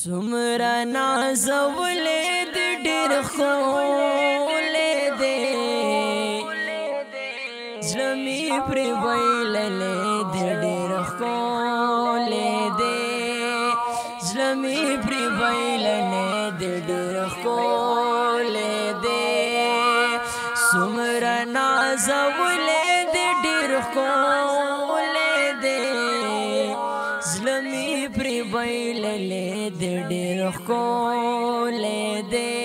سمرا نازولې د ډېر خولې دې زلمي پر ویللې د ډېر خولې دې زلمي پر ویللې د ډېر خولې دې سمرا نازولې د ډېر خولې دې زلمي پر ویللې د ډېر خولې دې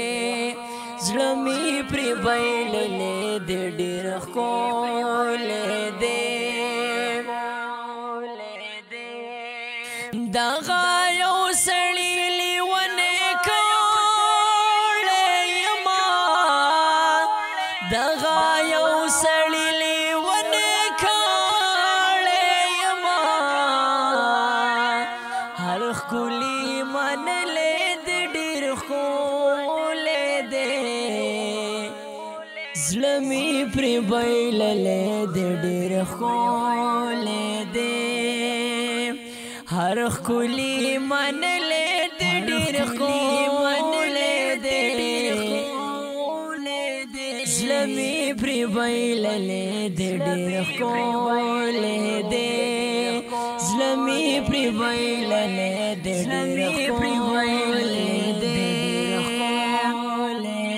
زلمي پر ویللې د ډېر خولې دې دغه یو سړی لیونی کړی یما دغه یو سړی لیونی کړی یما هر ښکلي منلې د ډېر ښکلی دی زړه مې پرې بایللی د ډېر ښکلی دی هر ښکلي منلې د ډېر ښکلی دی زړه مې پرې بایللی د ډېر ښکلی دی زړه مې پرې بایللی د ډېر ښکلی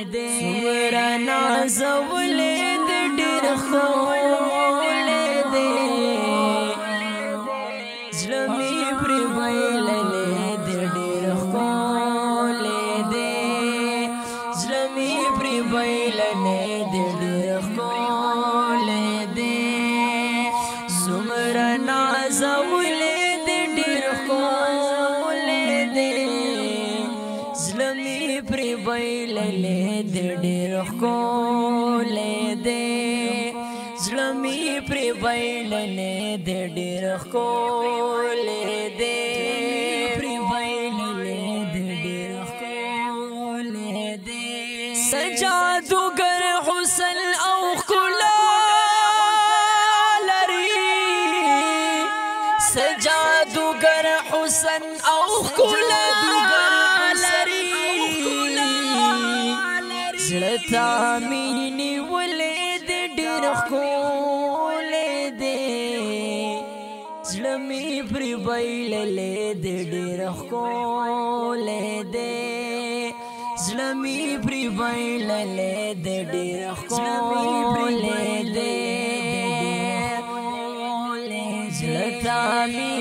دی څومره نازولې د ډېر ښکلی دی زړه مې پرې بایللی د ډېر ښکلی دی زړه مې پرې بایللی د ډېر ښکلی دی څومره نازولې د ډېر ښکلی دی زړه مې پرې بایللی د ډېر ښکلی دی زړه مې پرې بایللی د ډېر ښکلی دی پرې بایللی د ډېر ښکلی دی سجادوګر حسن او ښکلا لري سجادوګر حسن او ښکلا لري زړه ته مې نیولې د ډېر ښکلی دی زړه مې پرې بایللی د ډېر ښکلی دی زړه مې پرې بایللی د ډېر ښکلی دی زړه ته مې